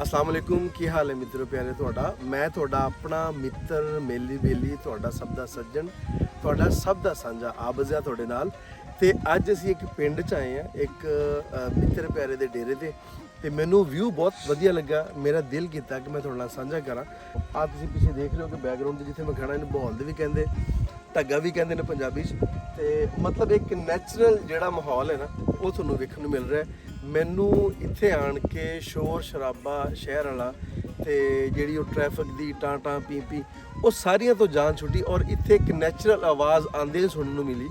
अस्सलाम वालेकुम की हाल है मित्रों प्यारे ਤੁਹਾਡਾ मैं ਤੁਹਾਡਾ अपना मित्र मेली बेली ਤੁਹਾਡਾ ਸਭ ਦਾ ਸੱਜਣ ਤੁਹਾਡਾ ਸਭ ਦਾ ਸਾਂਝਾ ਆਬਜ਼ਾ ਤੁਹਾਡੇ ਨਾਲ ਤੇ ਅੱਜ ਅਸੀਂ ਇੱਕ ਪਿੰਡ 'ਚ ਆਏ ਆ ਇੱਕ ਮਿੱਤਰ ਪਿਆਰੇ ਦੇ ਡੇਰੇ ਤੇ ਮੈਨੂੰ ਵਿਊ ਬਹੁਤ ਵਧੀਆ ਲੱਗਾ ਮੇਰਾ ਦਿਲ ਕੀਤਾ ਕਿ ਮੈਂ ਤੁਹਾਡੇ ਨਾਲ ਸਾਂਝਾ ਕਰਾਂ ਆ ਤੁਸੀਂ ਪਿੱਛੇ ਦੇਖ ਰਹੇ ਹੋ ਕਿ ਬੈਕਗ੍ਰਾਉਂਡ 'ਚ ਜਿੱਥੇ ਮੈਂ ਖੜਾ ਇਹਨੂੰ ਬਹੌਲ ਦੇ ਵੀ ਕਹਿੰਦੇ ਢੱਗਾ ਵੀ ਕਹਿੰਦੇ ਨੇ ਪੰਜਾਬੀ 'ਚ ਤੇ ਮਤਲਬ ਇੱਕ ਨੈਚੁਰਲ ਜਿਹੜਾ ਮਾਹੌਲ ਹੈ ਨਾ ਉਹ ਤੁਹਾਨੂੰ ਵੇਖਣ ਨੂੰ ਮਿਲ ਰਿਹਾ ਮੈਨੂੰ ਇੱਥੇ ਆਣ ਕੇ ਸ਼ੋਰ ਸ਼ਰਾਬਾ ਸ਼ਹਿਰ ਵਾਲਾ ਤੇ ਜਿਹੜੀ ਉਹ ਟ੍ਰੈਫਿਕ ਦੀ ਟਾਂ ਪੀ ਉਹ ਸਾਰੀਆਂ ਤੋਂ ਜਾਨ ਛੁੱਟੀ ਔਰ ਇੱਥੇ ਇੱਕ ਨੈਚੁਰਲ ਆਵਾਜ਼ ਆਉਂਦੇ ਸੁਣਨ ਨੂੰ ਮਿਲੀ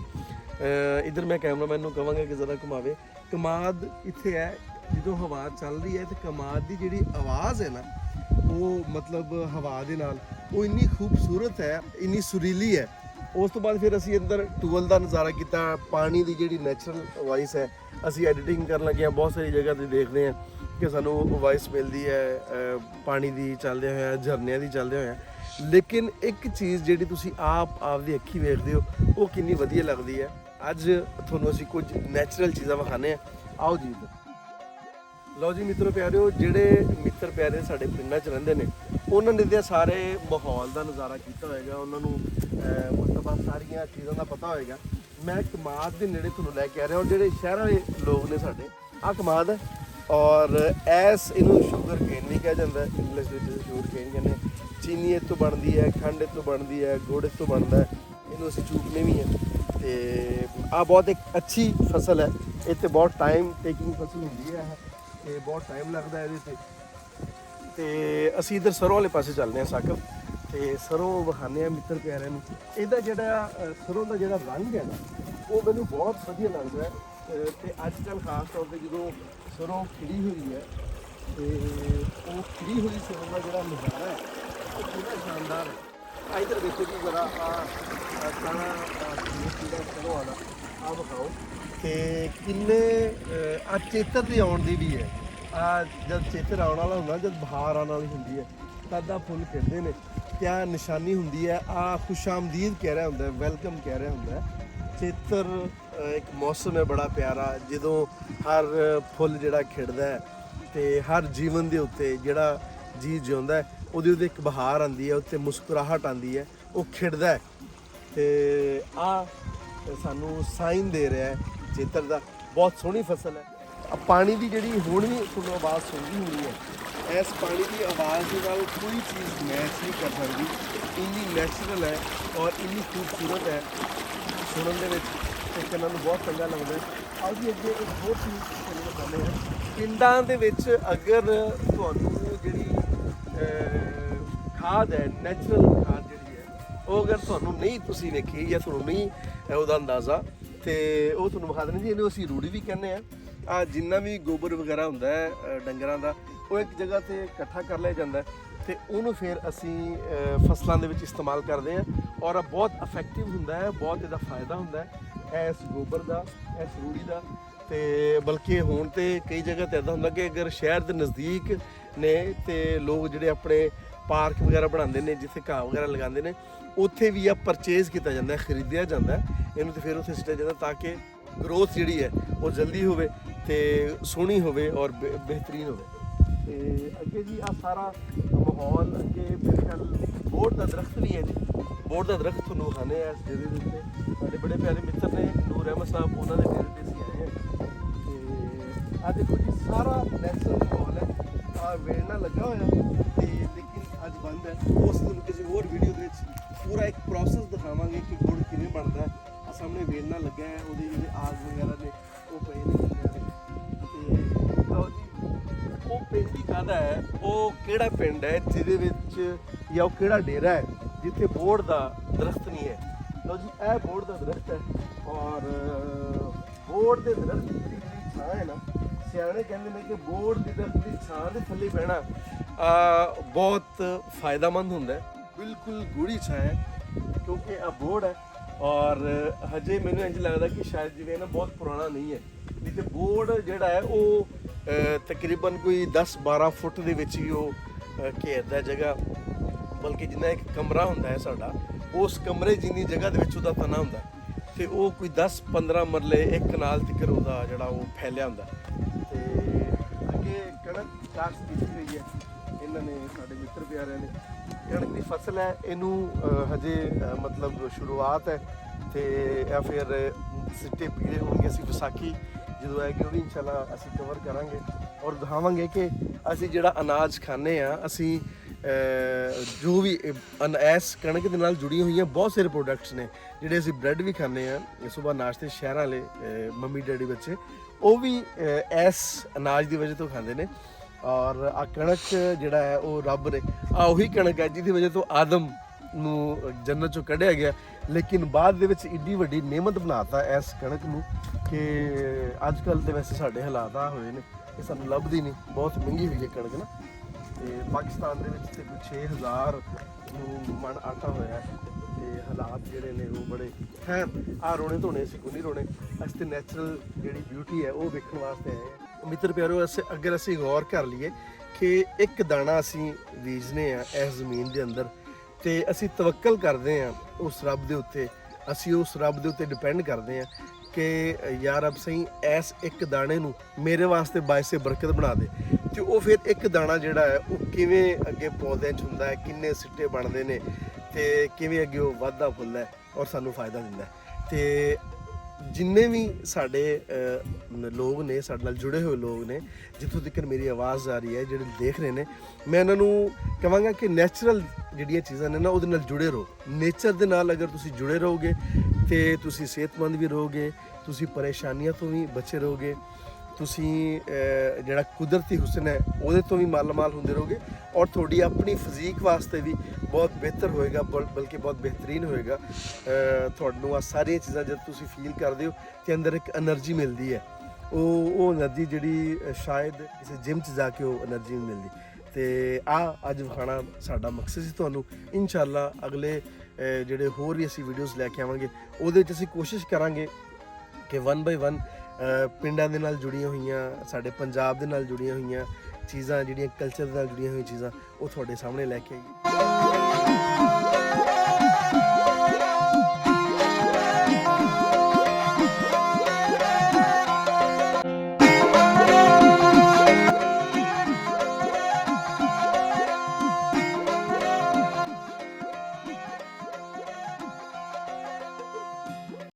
ਇਧਰ ਮੈਂ ਕੈਮਰਾਮੈਨ ਨੂੰ ਕਹਾਂਗਾ ਕਿ ਜ਼ਰਾ ਘੁਮਾਵੇ ਕਮਾਦ ਇੱਥੇ ਹੈ ਜਦੋਂ ਹਵਾ ਚੱਲ ਰਹੀ ਹੈ ਤੇ ਕਮਾਦ ਦੀ ਜਿਹੜੀ ਆਵਾਜ਼ ਹੈ ਨਾ ਉਹ ਮਤਲਬ ਹਵਾ ਦੇ ਨਾਲ ਉਹ ਇੰਨੀ ਖੂਬਸੂਰਤ ਹੈ ਇੰਨੀ ਸੁਰੀਲੀ ਹੈ ਉਸ ਤੋਂ ਬਾਅਦ ਫਿਰ ਅਸੀਂ ਅੰਦਰ ਟੂਲ ਦਾ ਨਜ਼ਾਰਾ ਕੀਤਾ ਪਾਣੀ ਦੀ ਜਿਹੜੀ ਨੈਚੁਰਲ ਵਾਇਸ ਹੈ ਅਸੀਂ ਐਡੀਟਿੰਗ ਕਰਨ ਲੱਗੇ ਹਾਂ ਬਹੁਤ ਸਾਰੀ ਜਗ੍ਹਾ ਤੇ ਦੇਖਦੇ ਹਾਂ ਕਿ ਸਾਨੂੰ ਵਾਇਸ ਮਿਲਦੀ ਹੈ ਪਾਣੀ ਦੀ ਚੱਲਦੇ ਹੋਇਆ ਝਰਨਿਆਂ ਦੀ ਚੱਲਦੇ ਹੋਇਆ ਲੇਕਿਨ ਇੱਕ ਚੀਜ਼ ਜਿਹੜੀ ਤੁਸੀਂ ਆਪਦੀ ਅੱਖੀ ਵੇਖਦੇ ਹੋ ਉਹ ਕਿੰਨੀ ਵਧੀਆ ਲੱਗਦੀ ਹੈ ਅੱਜ ਤੁਹਾਨੂੰ ਅਸੀਂ ਕੁਝ ਨੈਚੁਰਲ ਚੀਜ਼ਾਂ ਵਿਖਾਣੇ ਆ ਆਓ ਜੀ ਲਓ ਜੀ ਮਿੱਤਰੋ ਪਿਆਰਿਓ ਜਿਹੜੇ ਮਿੱਤਰ ਪਿਆਰੇ ਸਾਡੇ ਪਿੰਡਾਂ 'ਚ ਰਹਿੰਦੇ ਨੇ ਉਹਨਾਂ ਨੇ ਤਾਂ ਸਾਰੇ ਮਾਹੌਲ ਦਾ ਨਜ਼ਾਰਾ ਕੀਤਾ ਹੋਏਗਾ ਉਹਨਾਂ ਨੂੰ ਮਤਲਬ ਸਾਰੀਆਂ ਚੀਜ਼ਾਂ ਦਾ ਪਤਾ ਹੋਏਗਾ ਮੈਂ ਕਮਾਦ ਦੇ ਨੇੜੇ ਤੁਹਾਨੂੰ ਲੈ ਕੇ ਆ ਰਿਹਾ ਔਰ ਜਿਹੜੇ ਸ਼ਹਿਰਾਂ ਦੇ ਲੋਕ ਨੇ ਸਾਡੇ ਆਹ ਕਮਾਦ ਹੈ ਔਰ ਇਹਨੂੰ ਸ਼ੂਗਰ ਕੇਨ ਨਹੀਂ ਕਿਹਾ ਜਾਂਦਾ ਇੰਗਲਿਸ਼ ਵਿੱਚ ਸ਼ੂਗਰ ਕੇਨ ਕਹਿੰਦੇ ਚੀਨੀ ਇਹ ਤੋਂ ਬਣਦੀ ਹੈ ਖੰਡ ਇਹ ਤੋਂ ਬਣਦੀ ਹੈ ਗੁੜ ਇਹ ਤੋਂ ਬਣਦਾ ਇਹਨੂੰ ਅਸੀਂ ਚੂਪਨੇ ਵੀ ਹੈ ਤੇ ਆਹ ਬਹੁਤ ਇੱਕ ਅੱਛੀ ਫਸਲ ਹੈ ਇਹ ਤੇ ਬਹੁਤ ਟਾਈਮ ਟੇਕਿੰਗ ਫਸਲ ਹੁੰਦੀ ਹੈ ਤੇ ਬਹੁਤ ਟਾਈਮ ਲੱਗਦਾ ਇਹਦੇ ਤੇ ਅਸੀਂ ਇੱਧਰ ਸਰੋਂ ਵਾਲੇ ਪਾਸੇ ਚੱਲਦੇ ਹਾਂ ਸਾਕਬ ਤੇ ਸਰੋਂ ਵਿਖਾਉਂਦੇ ਹਾਂ ਮਿੱਤਰ ਪਿਆਰਿਆਂ ਨੂੰ ਇਹਦਾ ਜਿਹੜਾ ਸਰੋਂ ਦਾ ਜਿਹੜਾ ਰੰਗ ਹੈ ਨਾ ਉਹ ਮੈਨੂੰ ਬਹੁਤ ਵਧੀਆ ਲੱਗਦਾ ਹੈ ਤੇ ਅੱਜ ਕੱਲ੍ਹ ਖਾਸ ਤੌਰ 'ਤੇ ਜਦੋਂ ਸਰੋਂ ਖਿੜੀ ਹੋਈ ਹੈ ਤੇ ਉਹ ਖਿੜੀ ਹੋਈ ਸਰੋਂ ਦਾ ਜਿਹੜਾ ਨਜ਼ਾਰਾ ਹੈ ਉਹ ਪੂਰਾ ਸ਼ਾਨਦਾਰ ਹੈ ਇੱਧਰ ਦੇਖੋ ਜੀ ਜ਼ਰਾ ਕਾਣਾ ਜਿਹੜਾ ਸਰੋਂ ਵਾਲਾ ਆਹ ਵਿਖਾਓ ਤੇ ਕਿੰਨੇ ਆ ਚੇਤਰ ਦੇ ਆਉਣ ਦੀ ਵੀ ਹੈ ਆ ਜਦ ਚੇਤਰ ਆਉਣ ਵਾਲਾ ਹੁੰਦਾ ਜਦ ਬਹਾਰ ਆਉਣ ਵਾਲੀ ਹੁੰਦੀ ਹੈ ਤਦ ਦਾ ਫੁੱਲ ਖਿੜਦੇ ਨੇ ਕਿਆ ਨਿਸ਼ਾਨੀ ਹੁੰਦੀ ਹੈ ਆ ਖੁਸ਼ਾਮਦੀਦ ਕਹਿ ਰਿਹਾ ਹੁੰਦਾ ਵੈਲਕਮ ਕਹਿ ਰਿਹਾ ਹੁੰਦਾ ਚੇਤਰ ਇੱਕ ਮੌਸਮ ਹੈ ਬੜਾ ਪਿਆਰਾ ਜਦੋਂ ਹਰ ਫੁੱਲ ਜਿਹੜਾ ਖਿੜਦਾ ਹੈ ਤੇ ਹਰ ਜੀਵਨ ਦੇ ਉੱਤੇ ਜਿਹੜਾ ਜੀ ਜਿਉਂਦਾ ਉਹਦੇ ਉੱਤੇ ਇੱਕ ਬਹਾਰ ਆਉਂਦੀ ਹੈ ਉੱਤੇ ਮੁਸਕਰਾਹਟ ਆਉਂਦੀ ਹੈ ਉਹ ਖਿੜਦਾ ਹੈ ਤੇ ਆ ਸਾਨੂੰ ਸਾਈਨ ਦੇ ਰਿਹਾ ਹੈ ਚੇਤਰ ਦਾ ਬਹੁਤ ਸੋਹਣੀ ਫਸਲ ਹੈ ਪਾਣੀ ਦੀ ਜਿਹੜੀ ਹੁਣ ਵੀ ਤੁਹਾਨੂੰ ਆਵਾਜ਼ ਸੁਣਦੀ ਹੋਣੀ ਹੈ ਇਸ ਪਾਣੀ ਦੀ ਆਵਾਜ਼ ਦੇ ਨਾਲ ਕੋਈ ਚੀਜ਼ ਮੈਚ ਨਹੀਂ ਕਰ ਸਕਦੀ ਇੰਨੀ ਨੈਚੁਰਲ ਹੈ ਔਰ ਇੰਨੀ ਖੂਬਸੂਰਤ ਹੈ ਸੁਣਨ ਦੇ ਵਿੱਚ ਤੇ ਕੰਨਾਂ ਨੂੰ ਬਹੁਤ ਚੰਗਾ ਲੱਗਦਾ ਹੈ ਆਓ ਜੀ ਅੱਗੇ ਇੱਕ ਹੋਰ ਚੀਜ਼ ਤੁਹਾਨੂੰ ਦਿਖਾਉਂਦੇ ਹਾਂ ਪਿੰਡਾਂ ਦੇ ਵਿੱਚ ਅਗਰ ਤੁਹਾਨੂੰ ਜਿਹੜੀ ਖਾਦ ਹੈ ਨੈਚੁਰਲ ਖਾਦ ਜਿਹੜੀ ਹੈ ਉਹ ਅਗਰ ਤੁਹਾਨੂੰ ਨਹੀਂ ਤੁਸੀਂ ਵੇਖੀ ਜਾਂ ਤੁਹਾਨੂੰ ਨਹੀਂ ਉਹਦਾ ਅੰਦਾਜ਼ਾ ਤੇ ਉਹ ਤੁਹਾਨੂੰ ਵਿਖਾ ਦੇਣੀ ਜੀ ਇਹਨੂੰ ਅਸੀਂ ਰੂੜੀ ਵੀ ਕਹਿੰਦੇ ਆ ਜਿੰਨਾ ਵੀ ਗੋਬਰ ਵਗੈਰਾ ਹੁੰਦਾ ਹੈ ਡੰਗਰਾਂ ਦਾ ਉਹ ਇੱਕ ਜਗ੍ਹਾ ਤੇ ਇਕੱਠਾ ਕਰ ਲਿਆ ਜਾਂਦਾ ਤੇ ਉਹਨੂੰ ਫਿਰ ਅਸੀਂ ਫਸਲਾਂ ਦੇ ਵਿੱਚ ਇਸਤੇਮਾਲ ਕਰਦੇ ਹਾਂ ਔਰ ਬਹੁਤ ਇਫੈਕਟਿਵ ਹੁੰਦਾ ਹੈ ਬਹੁਤ ਇਹਦਾ ਫਾਇਦਾ ਹੁੰਦਾ ਹੈ ਇਸ ਗੋਬਰ ਦਾ ਇਸ ਰੂੜੀ ਦਾ ਤੇ ਬਲਕਿ ਹੁਣ ਤੇ ਕਈ ਜਗ੍ਹਾ ਤੇ ਇੱਦਾਂ ਹੁੰਦਾ ਕਿ ਅਗਰ ਸ਼ਹਿਰ ਦੇ ਨਜ਼ਦੀਕ ਨੇ ਤੇ ਲੋਕ ਜਿਹੜੇ ਆਪਣੇ ਪਾਰਕ ਵਗੈਰਾ ਬਣਾਉਂਦੇ ਨੇ ਜਿੱਥੇ ਘਾਹ ਵਗੈਰਾ ਲਗਾਉਂਦੇ ਨੇ ਉੱਥੇ ਵੀ ਆ ਪਰਚੇਜ਼ ਕੀਤਾ ਜਾਂਦਾ ਖਰੀਦਿਆ ਜਾਂਦਾ ਇਹਨੂੰ ਤੇ ਫਿਰ ਉੱਥੇ ਸਿੱਟਿਆ ਜਾਂਦਾ ਤਾਂ ਕਿ ਗਰੋਥ ਜਿਹੜੀ ਹੈ ਉਹ ਜਲਦੀ ਹੋਵੇ ਤੇ ਸੋਹਣੀ ਹੋਵੇ ਔਰ ਬਿਹਤਰੀਨ ਹੋਵੇ ਤੇ ਅੱਗੇ ਜੀ ਆ ਸਾਰਾ ਮਾਹੌਲ ਅੱਗੇ ਮੇਰੇ ਖਿਆਲ ਬੋਰਡ ਦਾ ਦਰਖਤ ਵੀ ਹੈ ਜੀ ਬੋਰਡ ਦਾ ਦਰਖਤ ਤੁਹਾਨੂੰ ਵਿਖਾਣੇ ਆ ਇਸ ਡੇਰੇ ਦੇ ਉੱਤੇ ਸਾਡੇ ਬੜੇ ਪਿਆਰੇ ਮਿੱਤਰ ਨੇ ਨੂਰ ਅਹਿਮਦ ਸਾਹਿਬ ਉਹਨਾਂ ਦੇ ਡੇਰੇ ਤੇ ਅਸੀਂ ਆਏ ਹਾਂ ਤੇ ਆ ਦੇਖੋ ਜੀ ਸਾਰਾ ਨੈਚੁਰਲ ਮਾਹੌਲ ਹੈ ਆ ਵੇੜਨਾ ਲੱਗਾ ਹੋਇਆ ਤੇ ਲੇਕਿਨ ਅੱਜ ਬੰਦ ਹੈ ਉਸ ਨੂੰ ਕਿਸੇ ਹੋਰ ਵੀਡੀਓ ਦੇ ਵਿੱਚ ਪੂਰਾ ਇੱਕ ਪ੍ਰੋਸੈਸ ਦਿਖਾਵਾਂਗੇ ਕਿ ਗੁੜ ਕਿਵੇਂ ਬਣਦਾ ਆ ਸਾਹਮਣੇ ਵੇੜਨਾ ਲੱਗਾ ਹੈ ਉਹਦੇ ਜਿਹੜੇ ਆਗ ਵਗੈਰਾ ਨੇ ਉਹ ਪਏ ਨੇ ਤੇ ਲਓ ਜੀ ਉਹ ਪਿੰਡ ਹੀ ਕਾਹਦਾ ਹੈ ਉਹ ਕਿਹੜਾ ਪਿੰਡ ਹੈ ਜਿਹਦੇ ਵਿੱਚ ਜਾਂ ਉਹ ਕਿਹੜਾ ਡੇਰਾ ਹੈ ਜਿੱਥੇ ਬੋਰਡ ਦਾ ਦਰਖਤ ਨਹੀਂ ਹੈ ਲਓ ਜੀ ਇਹ ਬੋਰਡ ਦਾ ਦਰਖਤ ਹੈ ਔਰ ਬੋਰਡ ਦੇ ਦਰਖਤ ਦੀ ਜਿਹੜੀ ਛਾਂ ਹੈ ਨਾ ਸਿਆਣੇ ਕਹਿੰਦੇ ਨੇ ਕਿ ਬੋਰਡ ਦੇ ਦਰਖਤ ਦੀ ਛਾਂ ਦੇ ਥੱਲੇ ਬਹਿਣਾ ਬਹੁਤ ਫਾਇਦਾਮੰਦ ਹੁੰਦਾ ਹੈ ਬਿਲਕੁਲ ਗੂੜੀ ਛਾਂ ਹੈ ਕਿਉਂਕਿ ਇਹ ਬੋਰਡ ਹੈ ਔਰ ਹਜੇ ਮੈਨੂੰ ਇੰਝ ਲੱਗਦਾ ਕਿ ਸ਼ਾਇਦ ਜਿਵੇਂ ਨਾ ਬਹੁਤ ਪੁਰਾਣਾ ਨਹੀਂ ਹੈ ਨਹੀਂ ਤੇ ਬੋਰਡ ਜਿਹੜਾ ਹੈ ਉਹ ਤਕਰੀਬਨ ਕੋਈ 10-12 ਫੁੱਟ ਦੇ ਵਿੱਚ ਹੀ ਉਹ ਘੇਰਦਾ ਜਗ੍ਹਾ ਬਲਕਿ ਜਿੰਨਾ ਇੱਕ ਕਮਰਾ ਹੁੰਦਾ ਹੈ ਸਾਡਾ ਉਸ ਕਮਰੇ ਜਿੰਨੀ ਜਗ੍ਹਾ ਦੇ ਵਿੱਚ ਉਹਦਾ ਤਣਾ ਹੁੰਦਾ ਤੇ ਉਹ ਕੋਈ 10-15 ਮਰਲੇ ਇੱਕ ਕਨਾਲ ਤੱਕ ਉਹਦਾ ਜਿਹੜਾ ਉਹ ਫੈਲਿਆ ਹੁੰਦਾ ਤੇ ਅੱਗੇ ਕਣਕ ਕਾਸ਼ਤ ਕੀਤੀ ਹੋਈ ਹੈ ਇਹਨਾਂ ਨੇ, ਸਾਡੇ ਮਿੱਤਰ ਪਿਆਰਿਆਂ ਨੇ। ਕਣਕ ਦੀ ਫਸਲ ਹੈ, ਇਹਨੂੰ ਹਜੇ ਮਤਲਬ ਸ਼ੁਰੂਆਤ ਹੈ ਤੇ ਜਾਂ ਫਿਰ ਸਿੱਟੇ ਪੀਲੇ ਹੋਣਗੇ। ਅਸੀਂ ਵਿਸਾਖੀ ਜਦੋਂ ਆਏਗੀ ਉਹ ਵੀ ਇਨਸ਼ਾਅੱਲਾ ਅਸੀਂ ਕਵਰ ਕਰਾਂਗੇ ਔਰ ਦਿਖਾਵਾਂਗੇ ਕਿ ਅਸੀਂ ਜਿਹੜਾ ਅਨਾਜ ਖਾਂਦੇ ਆ, ਅਸੀਂ ਜੋ ਵੀ ਇਸ ਕਣਕ ਦੇ ਨਾਲ ਜੁੜੀਆਂ ਹੋਈਆਂ ਬਹੁਤ ਸਾਰੇ ਪ੍ਰੋਡਕਟਸ ਨੇ। ਜਿਹੜੇ ਅਸੀਂ ਬ੍ਰੈਡ ਵੀ ਖਾਂਦੇ ਆ ਸਵੇਰ ਨਾਸ਼ਤੇ, ਸ਼ਹਿਰਾਂ ਵਾਲੇ ਮੰਮੀ ਡੈਡੀ ਬੱਚੇ ਉਹ ਵੀ ਇਸ ਅਨਾਜ ਦੀ ਵਜ੍ਹਾ ਤੋਂ ਖਾਂਦੇ ਨੇ। ਔਰ ਆ ਕਣਕ ਜਿਹੜਾ ਹੈ ਉਹ ਰੱਬ ਨੇ, ਉਹੀ ਕਣਕ ਹੈ ਜਿਹਦੀ ਵਜ੍ਹਾ ਤੋਂ ਆਦਮ ਨੂੰ ਜੰਨਤ ਚੋਂ ਕੱਢਿਆ ਗਿਆ, ਲੇਕਿਨ ਬਾਅਦ ਦੇ ਵਿੱਚ ਏਡੀ ਵੱਡੀ ਨਿਮਤ ਬਣਾਤਾ ਇਸ ਕਣਕ ਨੂੰ ਕਿ ਅੱਜ ਕੱਲ੍ਹ ਤੇ ਵੈਸੇ ਸਾਡੇ ਹਾਲਾਤ ਆ ਹੋਏ ਨੇ ਇਹ ਸਾਨੂੰ ਲੱਭਦੀ ਨਹੀਂ, ਬਹੁਤ ਮਹਿੰਗੀ ਹੋਈ ਹੈ ਕਣਕ ਨਾ। ਤੇ ਪਾਕਿਸਤਾਨ ਦੇ ਵਿੱਚ ਤੇ ਕੋਈ 6000 ਨੂੰ ਮਣ ਆਟਾ ਹੋਇਆ ਹੈ ਤੇ ਹਾਲਾਤ ਜਿਹੜੇ ਨੇ ਉਹ ਬੜੇ ਖੈਰ ਆ ਰੋਣੇ ਧੋਣੇ ਅਸੀਂ ਕੋਈ ਨਹੀਂ ਰੋਣੇ, ਅਸੀਂ ਤੇ ਨੈਚੁਰਲ ਜਿਹੜੀ ਬਿਊਟੀ ਹੈ ਉਹ ਵੇਖਣ ਵਾਸਤੇ ਆਏ ਹਾਂ। ਮਿੱਤਰ ਪਿਆਰੋ, ਅਗਰ ਅਸੀਂ ਗੌਰ ਕਰ ਲਈਏ ਕਿ ਇੱਕ ਦਾਣਾ ਅਸੀਂ ਬੀਜਨੇ ਆ ਇਸ ਜ਼ਮੀਨ ਦੇ ਅੰਦਰ ਤੇ ਅਸੀਂ ਤਵੱਕਲ ਕਰਦੇ ਆ ਉਸ ਰੱਬ ਦੇ ਉੱਤੇ, ਅਸੀਂ ਉਸ ਰੱਬ ਦੇ ਉੱਤੇ ਡਿਪੈਂਡ ਕਰਦੇ ਆ ਕਿ ਯਾ ਰੱਬ ਸਹੀ ਇਸ ਇੱਕ ਦਾਣੇ ਨੂੰ ਮੇਰੇ ਵਾਸਤੇ ਬਾਇਸੇ ਬਰਕਤ ਬਣਾ ਦੇ। ਤੇ ਉਹ ਫਿਰ ਇੱਕ ਦਾਣਾ ਜਿਹੜਾ ਹੈ ਉਹ ਕਿਵੇਂ ਅੱਗੇ ਪੌਦਿਆਂ 'ਚ ਹੁੰਦਾ ਹੈ, ਕਿੰਨੇ ਸਿੱਟੇ ਬਣਦੇ ਨੇ ਤੇ ਕਿਵੇਂ ਅੱਗੇ ਉਹ ਵੱਧਦਾ ਫੁੱਲਦਾ ਹੈ ਔਰ ਸਾਨੂੰ ਫਾਇਦਾ ਦਿੰਦਾ ਹੈ। ਤੇ ਜਿੰਨੇ ਵੀ ਸਾਡੇ ਲੋਕ ਨੇ, ਸਾਡੇ ਨਾਲ ਜੁੜੇ ਹੋਏ ਲੋਕ ਨੇ, ਜਿੱਥੋਂ ਤੱਕ ਮੇਰੀ ਆਵਾਜ਼ ਆ ਰਹੀ ਹੈ, ਜਿਹੜੇ ਦੇਖ ਰਹੇ ਨੇ, ਮੈਂ ਇਹਨਾਂ ਨੂੰ ਕਹਾਂਗਾ ਕਿ ਨੈਚੁਰਲ ਜਿਹੜੀਆਂ ਚੀਜ਼ਾਂ ਨੇ ਨਾ ਉਹਦੇ ਨਾਲ ਜੁੜੇ ਰਹੋ। ਨੇਚਰ ਦੇ ਨਾਲ ਅਗਰ ਤੁਸੀਂ ਜੁੜੇ ਰਹੋਗੇ ਤੇ ਤੁਸੀਂ ਸਿਹਤਮੰਦ ਵੀ ਰਹੋਗੇ, ਤੁਸੀਂ ਪਰੇਸ਼ਾਨੀਆਂ ਤੋਂ ਵੀ ਬਚੇ ਰਹੋਗੇ, ਤੁਸੀਂ ਜਿਹੜਾ ਕੁਦਰਤੀ ਹੁਸਨ ਹੈ ਉਹਦੇ ਤੋਂ ਵੀ ਮਾਲਾਮਾਲ ਹੁੰਦੇ ਰਹੋਗੇ ਔਰ ਤੁਹਾਡੀ ਆਪਣੀ ਫਿਜ਼ੀਕ ਵਾਸਤੇ ਵੀ ਬਹੁਤ ਬਿਹਤਰ ਹੋਏਗਾ, ਬਲਕਿ ਬਹੁਤ ਬਿਹਤਰੀਨ ਹੋਏਗਾ। ਤੁਹਾਨੂੰ ਆ ਸਾਰੀਆਂ ਚੀਜ਼ਾਂ ਜਦ ਤੁਸੀਂ ਫੀਲ ਕਰਦੇ ਹੋ ਤੇ ਅੰਦਰ ਇੱਕ એનર્ਜੀ ਮਿਲਦੀ ਹੈ, ਉਹ એનર્ਜੀ ਜਿਹੜੀ ਸ਼ਾਇਦ ਕਿਸੇ ਜਿਮ 'ਚ ਜਾ ਕੇ ਉਹ એનર્ਜੀ ਨਹੀਂ ਮਿਲਦੀ। ਤੇ ਅੱਜ ਵਿਖਾਣਾ ਸਾਡਾ ਮਕਸਦ ਸੀ ਤੁਹਾਨੂੰ। ਇਨਸ਼ਾਅੱਲਾ ਅਗਲੇ ਜਿਹੜੇ ਹੋਰ ਵੀ ਅਸੀਂ ਵੀਡੀਓਜ਼ ਲੈ ਕੇ ਆਵਾਂਗੇ ਉਹਦੇ ਵਿੱਚ ਅਸੀਂ ਕੋਸ਼ਿਸ਼ ਕਰਾਂਗੇ ਕਿ 1 ਬਾਈ 1 ਪਿੰਡਾਂ ਦੇ ਨਾਲ ਜੁੜੀਆਂ ਹੋਈਆਂ, ਸਾਡੇ ਪੰਜਾਬ ਦੇ ਨਾਲ ਜੁੜੀਆਂ ਹੋਈਆਂ ਚੀਜ਼ਾਂ, ਜਿਹੜੀਆਂ ਕਲਚਰ ਦੇ ਨਾਲ ਜੁੜੀਆਂ ਹੋਈਆਂ ਚੀਜ਼ਾਂ ਉਹ ਤੁਹਾਡੇ ਸਾਹਮਣੇ ਲੈ ਕੇ ਆਈਏ।